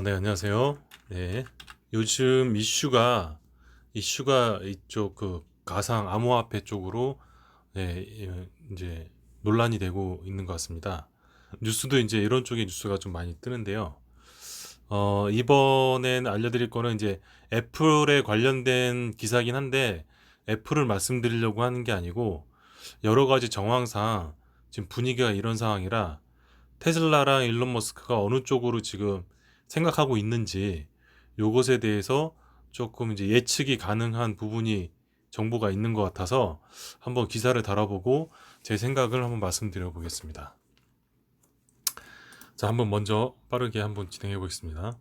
네, 안녕하세요. 네. 요즘 이슈가 이쪽 그 가상 암호화폐 쪽으로 네, 이제 논란이 되고 있는 것 같습니다. 뉴스도 이제 이런 쪽의 뉴스가 좀 많이 뜨는데요. 이번엔 알려드릴 거는 이제 애플에 관련된 기사긴 한데 애플을 말씀드리려고 하는 게 아니고 여러 가지 정황상 지금 분위기가 이런 상황이라 테슬라랑 일론 머스크가 어느 쪽으로 지금 생각하고 있는지 요것에 대해서 조금 이제 예측이 가능한 부분이 정보가 있는 것 같아서 한번 기사를 달아보고 제 생각을 한번 말씀드려 보겠습니다. 자, 한번 먼저 빠르게 한번 진행해 보겠습니다.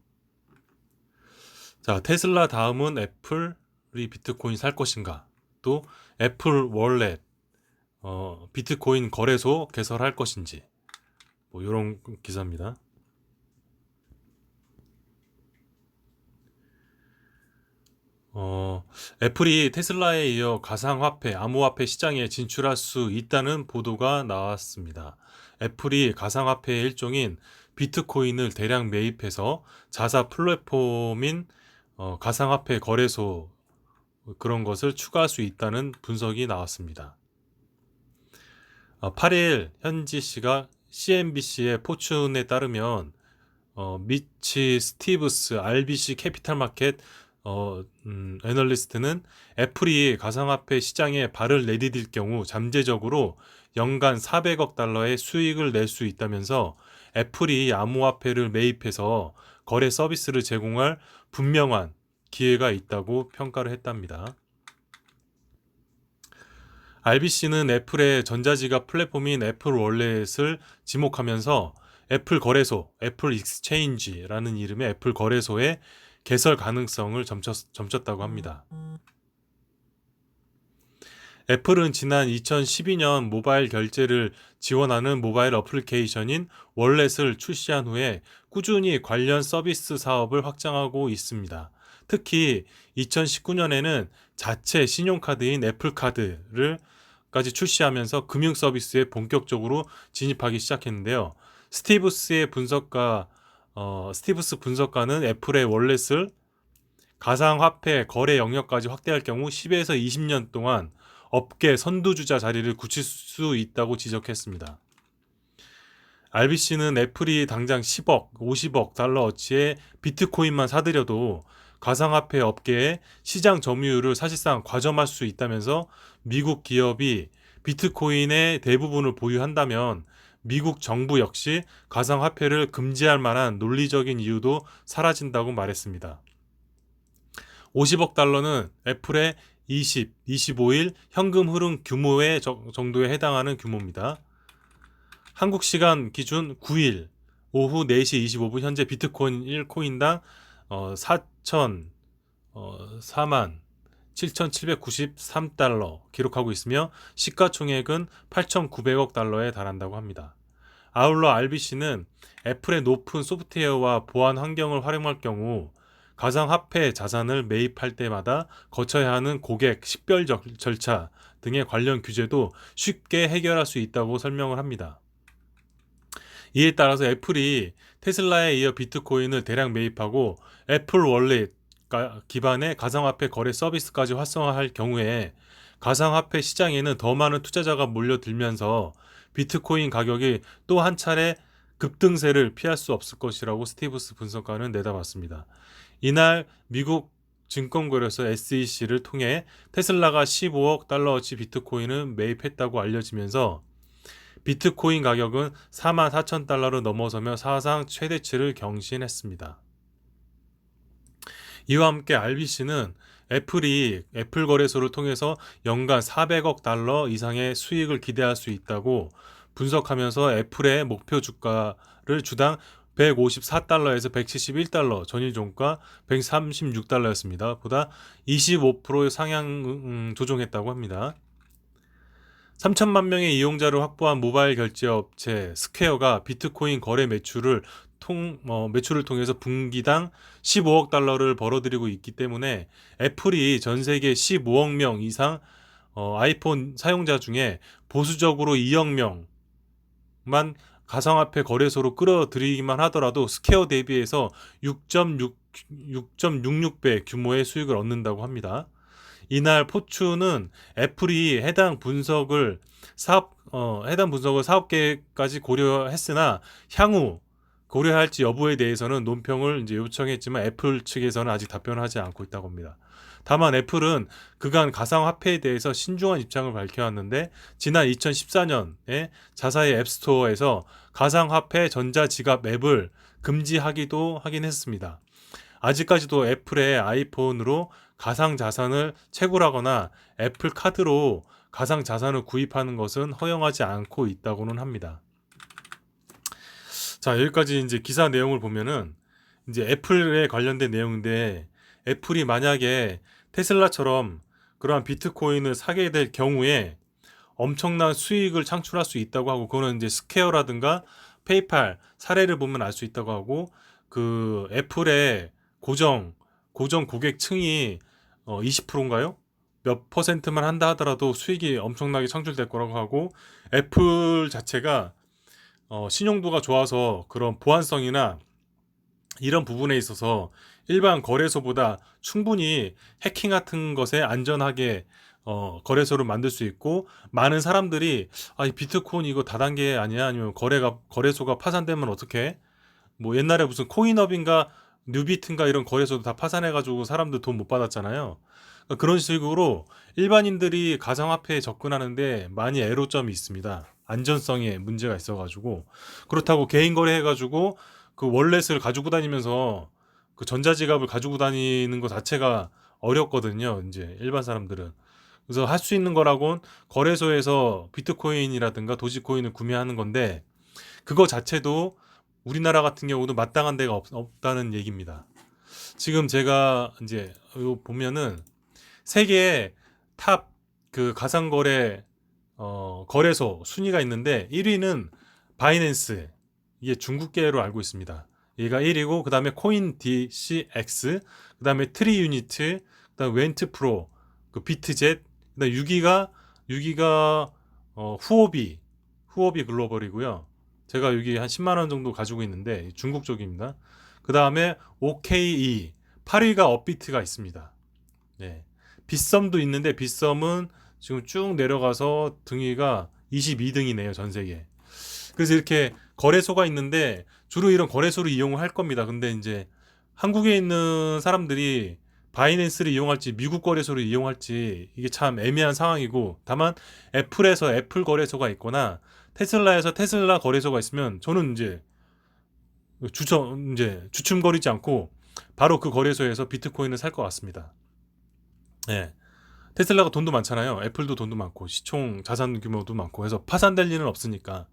자, 테슬라 다음은 애플이 비트코인 살 것인가? 또 애플 월렛, 비트코인 거래소 개설할 것인지 뭐 이런 기사입니다. 어, 애플이 테슬라에 이어 가상화폐, 암호화폐 시장에 진출할 수 있다는 보도가 나왔습니다. 애플이 가상화폐의 일종인 비트코인을 대량 매입해서 자사 플랫폼인 가상화폐 거래소 그런 것을 추가할 수 있다는 분석이 나왔습니다. 8일 현지 시각 CNBC의 포춘에 따르면 미치 스티브스 RBC 캐피탈 마켓 애널리스트는 애플이 가상화폐 시장에 발을 내디딜 경우 잠재적으로 연간 400억 달러의 수익을 낼 수 있다면서 애플이 암호화폐를 매입해서 거래 서비스를 제공할 분명한 기회가 있다고 평가를 했답니다. RBC는 애플의 전자지갑 플랫폼인 애플 월렛을 지목하면서 애플 거래소, 애플 익스체인지라는 이름의 애플 거래소의 개설 가능성을 점쳤다고 합니다. 애플은 지난 2012년 모바일 결제를 지원하는 모바일 어플리케이션인 월렛을 출시한 후에 꾸준히 관련 서비스 사업을 확장하고 있습니다. 특히 2019년에는 자체 신용카드인 애플카드를 까지 출시하면서 금융 서비스에 본격적으로 진입하기 시작했는데요. 스티브스 분석가는 애플의 월렛을 가상화폐 거래 영역까지 확대할 경우 10에서 20년 동안 업계 선두주자 자리를 굳힐 수 있다고 지적했습니다. RBC는 애플이 당장 10억, 50억 달러어치의 비트코인만 사들여도 가상화폐 업계의 시장 점유율을 사실상 과점할 수 있다면서 미국 기업이 비트코인의 대부분을 보유한다면 미국 정부 역시 가상화폐를 금지할 만한 논리적인 이유도 사라진다고 말했습니다. 50억 달러는 애플의 25일 현금 흐름 규모의 정도에 해당하는 규모입니다. 한국 시간 기준 9일 오후 4시 25분 현재 비트코인 1코인당 4만 7,793달러 기록하고 있으며 시가총액은 8,900억 달러에 달한다고 합니다. 아울러 RBC는 애플의 높은 소프트웨어와 보안 환경을 활용할 경우 가상화폐 자산을 매입할 때마다 거쳐야 하는 고객 식별 절차 등의 관련 규제도 쉽게 해결할 수 있다고 설명을 합니다. 이에 따라서 애플이 테슬라에 이어 비트코인을 대량 매입하고 애플 월렛 기반의 가상화폐 거래 서비스까지 활성화할 경우에 가상화폐 시장에는 더 많은 투자자가 몰려들면서 비트코인 가격이 또 한 차례 급등세를 피할 수 없을 것이라고 스티브스 분석가는 내다봤습니다. 이날 미국 증권거래소 SEC를 통해 테슬라가 15억 달러어치 비트코인을 매입했다고 알려지면서 비트코인 가격은 4만 4천 달러를 넘어서며 사상 최대치를 경신했습니다. 이와 함께 RBC는 애플이 애플 거래소를 통해서 연간 400억 달러 이상의 수익을 기대할 수 있다고 분석하면서 애플의 목표 주가를 주당 154달러에서 171달러, 전일 종가 136달러였습니다. 보다 25% 상향 조정했다고 합니다. 3천만 명의 이용자를 확보한 모바일 결제 업체 스퀘어가 비트코인 거래 매출을 통해서 분기당 15억 달러를 벌어들이고 있기 때문에 애플이 전 세계 15억 명 이상 아이폰 사용자 중에 보수적으로 2억 명만 가상화폐 거래소로 끌어들이기만 하더라도 스퀘어 대비해서 6.66배 규모의 수익을 얻는다고 합니다. 이날 포추는 애플이 해당 분석을 사업 계획까지 고려했으나 향후 고려할지 여부에 대해서는 논평을 이제 요청했지만 애플 측에서는 아직 답변하지 않고 있다고 합니다. 다만 애플은 그간 가상화폐에 대해서 신중한 입장을 밝혀왔는데 지난 2014년에 자사의 앱스토어에서 가상화폐 전자지갑 앱을 금지하기도 하긴 했습니다. 아직까지도 애플의 아이폰으로 가상자산을 채굴하거나 애플 카드로 가상자산을 구입하는 것은 허용하지 않고 있다고는 합니다. 자, 여기까지 이제 기사 내용을 보면은 이제 애플에 관련된 내용인데, 애플이 만약에 테슬라처럼 그러한 비트코인을 사게 될 경우에 엄청난 수익을 창출할 수 있다고 하고, 그거는 이제 스퀘어라든가 페이팔 사례를 보면 알 수 있다고 하고, 그 애플의 고정 고객층이 20%인가요? 몇 퍼센트만 한다 하더라도 수익이 엄청나게 창출될 거라고 하고, 애플 자체가 신용도가 좋아서 그런 보안성이나 이런 부분에 있어서 일반 거래소보다 충분히 해킹 같은 것에 안전하게 거래소를 만들 수 있고, 많은 사람들이 이 비트코인 이거 다단계 아니야? 아니면 거래소가 파산되면 어떡해? 뭐 옛날에 무슨 코인업인가 뉴비트인가 이런 거래소도 다 파산해가지고 사람들 돈 못 받았잖아요. 그러니까 그런 식으로 일반인들이 가상화폐에 접근하는데 많이 애로점이 있습니다. 안전성에 문제가 있어가지고. 그렇다고 개인 거래해가지고 그 월렛을 가지고 다니면서 그 전자지갑을 가지고 다니는 것 자체가 어렵거든요. 이제 일반 사람들은. 그래서 할 수 있는 거라곤 거래소에서 비트코인이라든가 도지코인을 구매하는 건데, 그거 자체도 우리나라 같은 경우도 마땅한 데가 없다는 얘기입니다. 지금 제가 이제 이거 보면은 세계의 탑 그 가상거래 거래소 순위가 있는데, 1위는 바이낸스, 이게 중국계로 알고 있습니다. 얘가 1위고, 그 다음에 코인 DCX, 그 다음에 트리유니트, 그 다음에 웬트프로, 그 비트젯, 그 다음에 6위가 후오비 글로벌이고요. 제가 여기 한 10만 원 정도 가지고 있는데 중국 쪽입니다. 그 다음에 OKE 8위가 업비트가 있습니다. 네. 빗썸도 있는데 빗썸은 지금 쭉 내려가서 등위가 22등이네요, 전 세계. 그래서 이렇게 거래소가 있는데 주로 이런 거래소를 이용을 할 겁니다. 근데 이제 한국에 있는 사람들이 바이낸스를 이용할지 미국 거래소를 이용할지 이게 참 애매한 상황이고, 다만 애플에서 애플 거래소가 있거나 테슬라에서 테슬라 거래소가 있으면 저는 이제 주춤거리지 않고 바로 그 거래소에서 비트코인을 살 것 같습니다. 예. 테슬라가 돈도 많잖아요. 애플도 돈도 많고 시총 자산 규모도 많고 해서 파산될 일은 없으니까.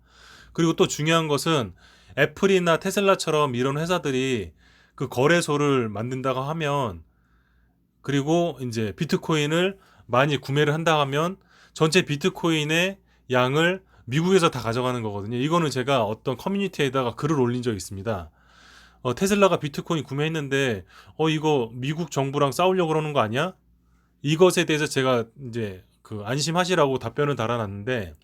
그리고 또 중요한 것은 애플이나 테슬라처럼 이런 회사들이 그 거래소를 만든다고 하면, 그리고 이제 비트코인을 많이 구매를 한다 하면 전체 비트코인의 양을 미국에서 다 가져가는 거거든요. 이거는 제가 어떤 커뮤니티에다가 글을 올린 적이 있습니다. 테슬라가 비트코인 구매했는데 이거 미국 정부랑 싸우려고 그러는 거 아니야? 이것에 대해서 제가 이제 그 안심하시라고 답변을 달아놨는데,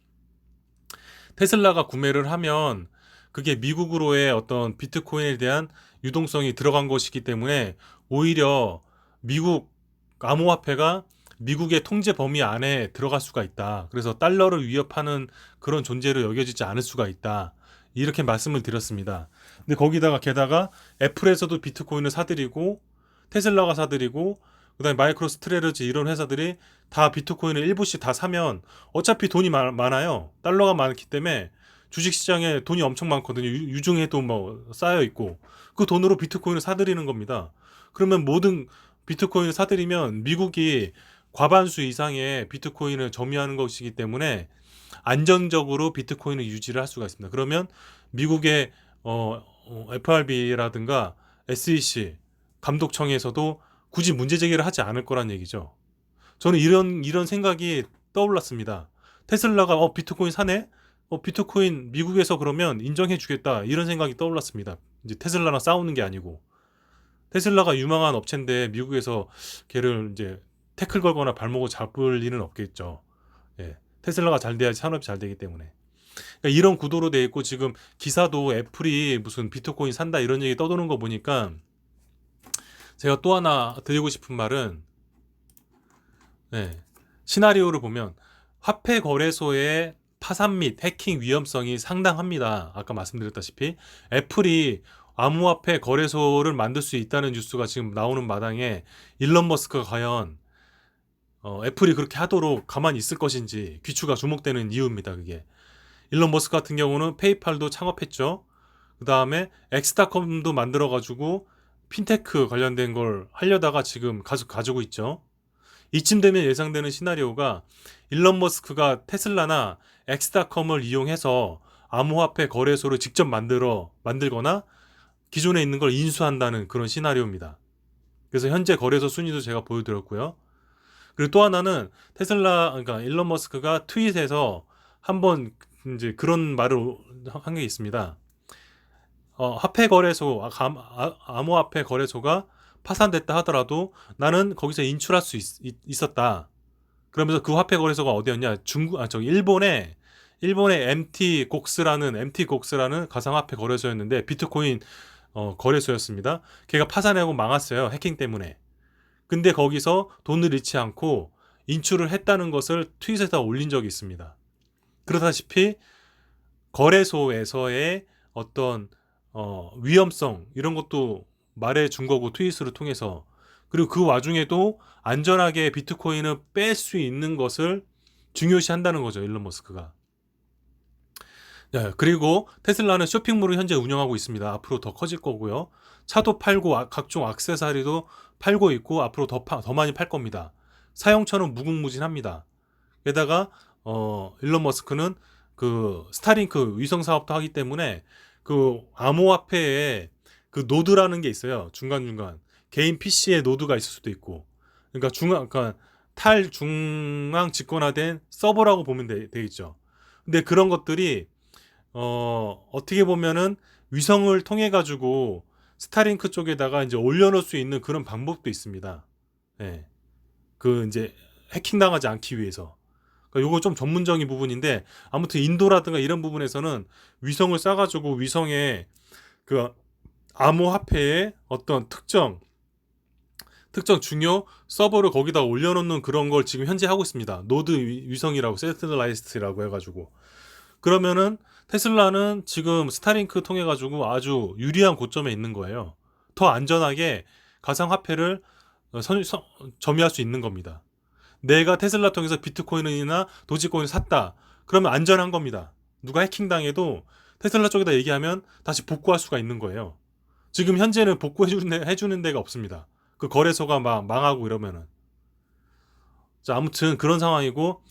테슬라가 구매를 하면 그게 미국으로의 어떤 비트코인에 대한 유동성이 들어간 것이기 때문에 오히려 미국 암호화폐가 미국의 통제 범위 안에 들어갈 수가 있다. 그래서 달러를 위협하는 그런 존재로 여겨지지 않을 수가 있다. 이렇게 말씀을 드렸습니다. 근데 거기다가 게다가 애플에서도 비트코인을 사들이고 테슬라가 사들이고 그다음에 마이크로스트레러지 이런 회사들이 다 비트코인을 일부씩 다 사면 어차피 돈이 많아요. 달러가 많기 때문에 주식시장에 돈이 엄청 많거든요. 유중에도 뭐 쌓여 있고 그 돈으로 비트코인을 사들이는 겁니다. 그러면 모든 비트코인을 사들이면 미국이 과반수 이상의 비트코인을 점유하는 것이기 때문에 안정적으로 비트코인을 유지를 할 수가 있습니다. 그러면 미국의 FRB라든가 SEC 감독청에서도 굳이 문제 제기를 하지 않을 거란 얘기죠. 저는 이런 생각이 떠올랐습니다. 테슬라가 비트코인 사네? 비트코인 미국에서 그러면 인정해 주겠다. 이런 생각이 떠올랐습니다. 이제 테슬라랑 싸우는 게 아니고. 테슬라가 유망한 업체인데 미국에서 걔를 이제 태클 걸거나 발목을 잡을 일은 없겠죠. 예. 테슬라가 잘 돼야지 산업이 잘 되기 때문에. 그러니까 이런 구도로 돼 있고 지금 기사도 애플이 무슨 비트코인 산다 이런 얘기 떠도는 거 보니까 제가 또 하나 드리고 싶은 말은 네, 시나리오를 보면 화폐 거래소의 파산 및 해킹 위험성이 상당합니다. 아까 말씀드렸다시피 애플이 암호화폐 거래소를 만들 수 있다는 뉴스가 지금 나오는 마당에 일론 머스크가 과연 애플이 그렇게 하도록 가만히 있을 것인지 귀추가 주목되는 이유입니다. 그게 일론 머스크 같은 경우는 페이팔도 창업했죠. 그 다음에 엑스닷컴도 만들어가지고 핀테크 관련된 걸 하려다가 지금 가지고 있죠. 이쯤 되면 예상되는 시나리오가 일론 머스크가 테슬라나 엑스닷컴을 이용해서 암호화폐 거래소를 직접 만들거나 기존에 있는 걸 인수한다는 그런 시나리오입니다. 그래서 현재 거래소 순위도 제가 보여드렸고요. 그리고 또 하나는 그러니까 일론 머스크가 트윗에서 한번 이제 그런 말을 한 게 있습니다. 화폐 거래소, 암호화폐 거래소가 파산됐다 하더라도 나는 거기서 인출할 수 있었다. 그러면서 그 화폐 거래소가 어디였냐? 일본의 MT 곡스라는 가상화폐 거래소였는데 비트코인 거래소였습니다. 걔가 파산하고 망했어요. 해킹 때문에. 근데 거기서 돈을 잃지 않고 인출을 했다는 것을 트윗에다 올린 적이 있습니다. 그러다시피 거래소에서의 어떤 위험성 이런 것도 말해 준 거고 트윗을 통해서 그리고 그 와중에도 안전하게 비트코인을 뺄 수 있는 것을 중요시 한다는 거죠. 일론 머스크가. 그리고 테슬라는 쇼핑몰을 현재 운영하고 있습니다. 앞으로 더 커질 거고요. 차도 팔고 각종 액세서리도 팔고 있고 앞으로 더 많이 팔 겁니다. 사용처는 무궁무진합니다. 게다가 일론 머스크는 그 스타링크 위성 사업도 하기 때문에 그 암호화폐에 그 노드라는 게 있어요. 중간중간 개인 PC에 노드가 있을 수도 있고 그러니까 탈중앙 집권화된 서버라고 보면 되겠죠. 근데 그런 것들이 어떻게 보면은 위성을 통해 가지고 스타링크 쪽에다가 이제 올려놓을 수 있는 그런 방법도 있습니다. 네. 그 이제 해킹당하지 않기 위해서. 그러니까 요거 좀 전문적인 부분인데 아무튼 인도라든가 이런 부분에서는 위성을 쏴가지고 위성에 그 암호화폐의 어떤 특정 중요 서버를 거기다 올려놓는 그런 걸 지금 현재 하고 있습니다. 노드 위성이라고 세틀라이트라고 해가지고 그러면은 테슬라는 지금 스타링크 통해 가지고 아주 유리한 고점에 있는 거예요. 더 안전하게 가상화폐를 점유할 수 있는 겁니다. 내가 테슬라 통해서 비트코인이나 도지코인을 샀다. 그러면 안전한 겁니다. 누가 해킹당해도 테슬라 쪽에다 얘기하면 다시 복구할 수가 있는 거예요. 지금 현재는 복구해주는 데가 없습니다. 그 거래소가 막 망하고 이러면은. 자, 아무튼 그런 상황이고,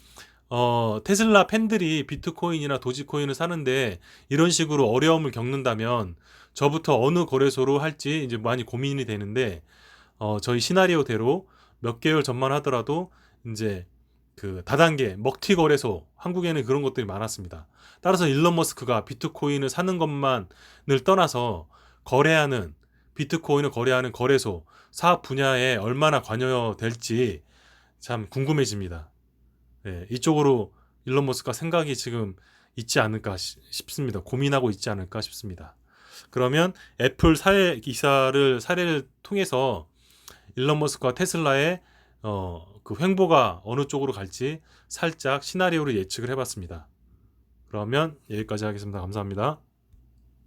테슬라 팬들이 비트코인이나 도지코인을 사는데 이런 식으로 어려움을 겪는다면 저부터 어느 거래소로 할지 이제 많이 고민이 되는데, 저희 시나리오대로 몇 개월 전만 하더라도 이제 그 다단계 먹튀 거래소 한국에는 그런 것들이 많았습니다. 따라서 일론 머스크가 비트코인을 사는 것만을 떠나서 비트코인을 거래하는 거래소 사업 분야에 얼마나 관여될지 참 궁금해집니다. 네, 이쪽으로 일론 머스크가 생각이 지금 있지 않을까 싶습니다. 고민하고 있지 않을까 싶습니다. 그러면 애플 사례를 통해서 일론 머스크와 테슬라의 그 횡보가 어느 쪽으로 갈지 살짝 시나리오를 예측을 해봤습니다. 그러면 여기까지 하겠습니다. 감사합니다.